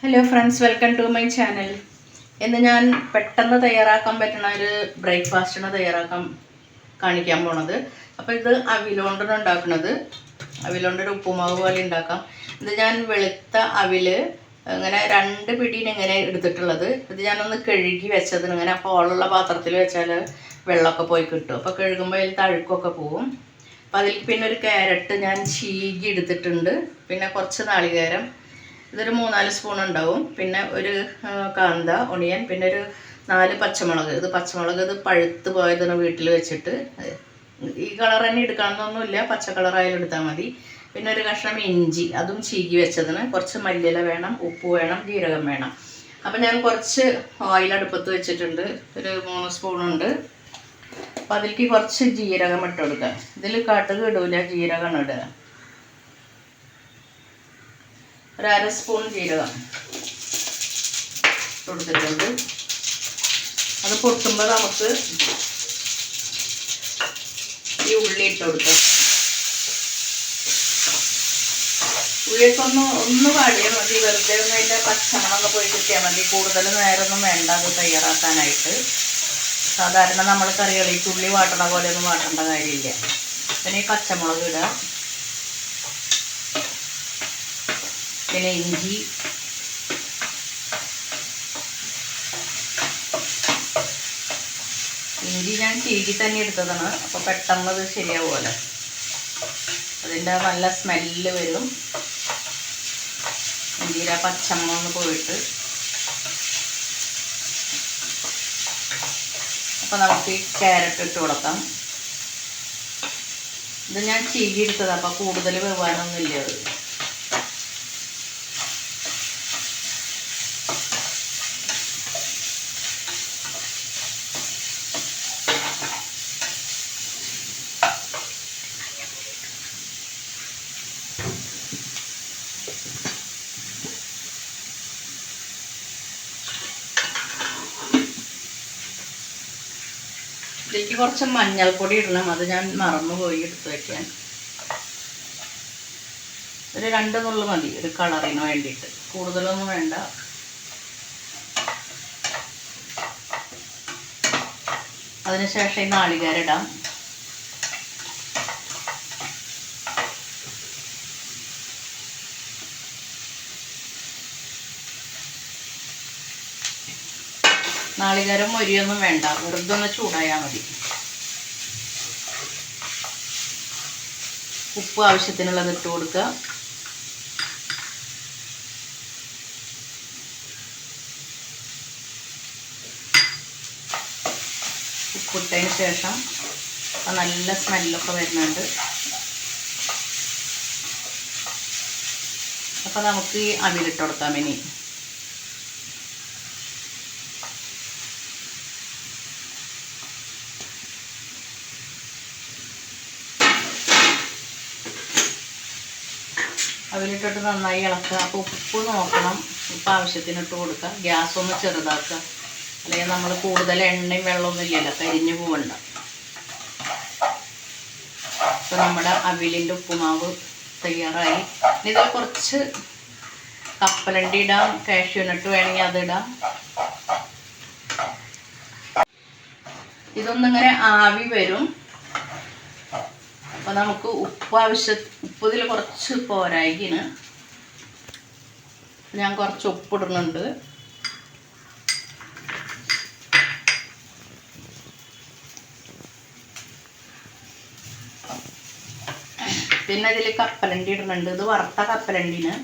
Hello friends, welcome to my channel. ഇന്ന് ഞാൻ പെട്ടെന്ന് തയ്യാറാക്കാൻ പറ്റുന്ന ഒരു ബ്രേക്ക്ഫാസ്റ്റിന് കാണിക്കാൻ പോണത്. അപ്പോൾ ഇത് അവിലുകൊണ്ടാണ് ഉണ്ടാക്കുന്നത്. അവിലുകൊണ്ടൊരു ഉപ്പുമാവ് പോലെ ഉണ്ടാക്കാം. ഇത് ഞാൻ വെളുത്ത അവില് ഇങ്ങനെ 2 പിടീന് ഇങ്ങനെ എടുത്തിട്ടുള്ളത്. ഇത് ഞാനൊന്ന് കഴുകി വെച്ചതിന് ഇങ്ങനെ ഹോളുള്ള പാത്രത്തിൽ വെച്ചാൽ വെള്ളമൊക്കെ പോയി കിട്ടും. അപ്പോൾ കഴുകുമ്പോൾ അതിൽ തഴുക്കൊക്കെ പോവും. അപ്പോൾ അതിൽ പിന്നെ ഒരു ക്യാരറ്റ് ഞാൻ ചീകി എടുത്തിട്ടുണ്ട്. പിന്നെ കുറച്ച് നാളികേരം, ഇതൊരു 3-4 സ്പൂൺ ഉണ്ടാവും. പിന്നെ ഒരു കാന്ത ഒണിയൻ, പിന്നെ ഒരു 4 പച്ചമുളക്. പച്ചമുളക് പഴുത്ത് പോയതാണ് വീട്ടിൽ വെച്ചിട്ട്. ഈ കളർ തന്നെ എടുക്കണമെന്നൊന്നുമില്ല, പച്ച കളറായാലും എടുത്താൽ മതി. പിന്നെ ഒരു കഷ്ണം ഇഞ്ചി, അതും ചീകി വെച്ചതിന്. കുറച്ച് മല്ലിയില വേണം, ഉപ്പ് വേണം, ജീരകം വേണം. അപ്പം ഞാൻ കുറച്ച് ഓയിൽ അടുപ്പത്ത് വെച്ചിട്ടുണ്ട്. ഒരു 3 സ്പൂണുണ്ട്. അപ്പം അതിലേക്ക് കുറച്ച് ജീരകം ഇട്ട് കൊടുക്കുക. ഇതിൽ കടുക് ഇടൂല, ജീരകമാണ് ഇടുക. ഒരു 1/2 സ്പൂൺ ജീരകം കൊടുത്തിട്ടുണ്ട്. അത് പൊട്ടുമ്പോൾ നമുക്ക് ഈ ഉള്ളി ഇട്ട് കൊടുക്കാം. ഉള്ളിയൊക്കെ ഒന്ന് വാടിയാൽ മതി. വെറുതെ ഒന്ന് അതിൻ്റെ പച്ചമണമൊക്കെ പോയി കിട്ടിയാൽ മതി. കൂടുതൽ നേരമൊന്നും വേണ്ട അത് തയ്യാറാക്കാനായിട്ട്. സാധാരണ നമ്മൾ കറികളിലേക്ക് ഉള്ളി വാട്ടണ പോലെയൊന്നും വാട്ടേണ്ട കാര്യമില്ല. പിന്നെ ഈ പച്ചമുളക് ഇടുക, പിന്നെ ഇഞ്ചി, ഞാൻ ചീകി തന്നെ എടുത്തതാണ്. അപ്പോൾ പെട്ടെന്ന് അത് ശരിയാവുമല്ലോ. അതിൻ്റെ നല്ല സ്മെല്ല് വരും. ഇഞ്ചിയുടെ പച്ചമണം പോയിട്ട്. അപ്പോൾ നമുക്ക് ഈ ക്യാരറ്റ് ഇട്ട് കൊടുക്കാം. ഇത് ഞാൻ ചീകി എടുത്തതാണ്, അപ്പോൾ കൂടുതൽ വേവാനൊന്നുമില്ല. അത് ഇതിലേക്ക് കുറച്ച് മഞ്ഞൾപ്പൊടി ഇടണം. അത് ഞാൻ മറന്നുപോയി എടുത്ത് വയ്ക്കാൻ. ഒരു 2 നുള്ളു മതി ഒരു കളറിന് വേണ്ടിയിട്ട്, കൂടുതലൊന്നും വേണ്ട. അതിനുശേഷം ഈ നാളികേരം ഇടാം. നാളികേരം മൊരിയൊന്നും വേണ്ട, വെറുതെ ഒന്ന് ചൂടായാൽ മതി. ഉപ്പ് ആവശ്യത്തിനുള്ളത് ഇട്ട് കൊടുക്കുക. ഉപ്പിട്ടതിന് ശേഷം നല്ല സ്മെല്ലൊക്കെ വരുന്നുണ്ട്. അപ്പോൾ നമുക്ക് ഈ അവിലിട്ട് കൊടുക്കാം. ഇനി അവിലിട്ടിട്ട് നന്നായി ഇളക്കുക. അപ്പോൾ ഉപ്പ് നോക്കണം, ഉപ്പ് ആവശ്യത്തിന് ഇട്ട് കൊടുക്കുക. ഗ്യാസ് ഒന്ന് ചെറുതാക്കുക, അല്ലെങ്കിൽ നമ്മൾ കൂടുതൽ എണ്ണയും വെള്ളമൊന്നും ഇല്ലല്ലോ, കരിഞ്ഞു പോകണ്ട. അപ്പോൾ നമ്മുടെ അവിലിൻ്റെ ഉപ്പുമാവ് തയ്യാറായി. ഇതിൽ കുറച്ച് കപ്പലണ്ടി ഇടാം, കാഷ്യൂനട്ട് വേണമെങ്കിൽ അതിടാം. ഇതൊന്നിങ്ങനെ ആവി വരും. അപ്പോൾ നമുക്ക് ഉപ്പ് ഇതിൽ കുറച്ച് പോരായിന്. ഞാൻ കുറച്ച് ഉപ്പിടുന്നുണ്ട്. പിന്നെ ഇതിൽ കപ്പലണ്ടി ഇടുന്നുണ്ട്. ഇത് വറുത്ത കപ്പലണ്ടിന്.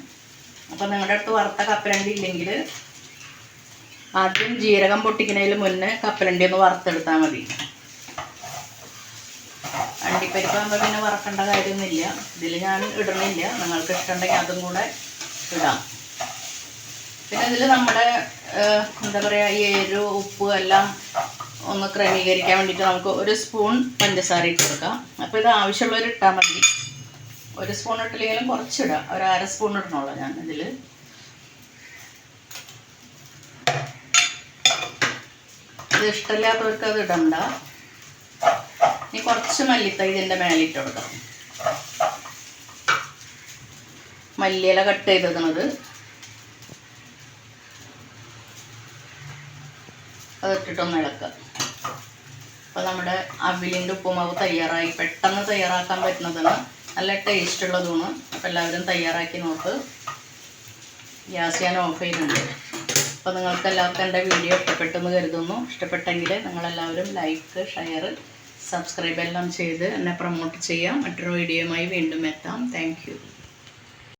അപ്പോൾ നിങ്ങളുടെ അടുത്ത് വറുത്ത കപ്പലണ്ടി ഇല്ലെങ്കിൽ ആദ്യം ജീരകം പൊട്ടിക്കുന്നതിന് മുന്നേ കപ്പലണ്ടി ഒന്ന് വറുത്തെടുത്താൽ മതി. അണ്ടിപ്പരിപ്പാകുമ്പോൾ പിന്നെ വറക്കേണ്ട കാര്യമൊന്നുമില്ല. ഇതിൽ ഞാൻ ഇടണില്ല, നിങ്ങൾക്ക് ഇഷ്ടമുണ്ടെങ്കിൽ അതും കൂടെ ഇടാം. പിന്നെ ഇതിൽ നമ്മുടെ എന്താ പറയുക, എരിവ് ഉപ്പ് എല്ലാം ഒന്ന് ക്രമീകരിക്കാൻ വേണ്ടിയിട്ട് നമുക്ക് 1 സ്പൂൺ പഞ്ചസാര ഇട്ട് കൊടുക്കാം. അപ്പോൾ ഇത് ആവശ്യമുള്ളവർ ഇട്ടാൽ മതി. 1 സ്പൂൺ ഇട്ടില്ലെങ്കിലും കുറച്ചിടാം. ഒരു 1/2 സ്പൂൺ ഇടണുള്ളൂ ഞാൻ ഇതിൽ. ഇത് ഇഷ്ടമില്ലാത്തവർക്ക് അത് ഇടണ്ട. ഇനി കുറച്ച് മല്ലിത്തൈ ഇതിൻ്റെ മേലിട്ട് കൊടുക്കാം. മല്ലിയില കട്ട് ചെയ്തത്, അതിട്ടിട്ടൊന്ന് ഇളക്കുക. അപ്പോൾ നമ്മുടെ അവിലിൻ്റെ ഉപ്പുമാവ് തയ്യാറായി. പെട്ടെന്ന് തയ്യാറാക്കാൻ പറ്റുന്നതാണ്, നല്ല ടേസ്റ്റ് ഉള്ളതുമാണ്. അപ്പോൾ എല്ലാവരും തയ്യാറാക്കി നോക്ക്. ഗ്യാസ് ഞാൻ ഓഫ് ചെയ്തിട്ടുണ്ട്. അപ്പോൾ നിങ്ങൾക്ക് എല്ലാവർക്കും എൻ്റെ വീഡിയോ ഇഷ്ടപ്പെട്ടെന്ന് കരുതുന്നു. ഇഷ്ടപ്പെട്ടെങ്കിൽ നിങ്ങളെല്ലാവരും ലൈക്ക്, ഷെയർ, സബ്സ്ക്രൈബ് എല്ലാം ചെയ്ത് എന്നെ പ്രൊമോട്ട് ചെയ്യാം. മറ്റൊരു വീഡിയോയുമായി വീണ്ടും എത്താം. Thank you.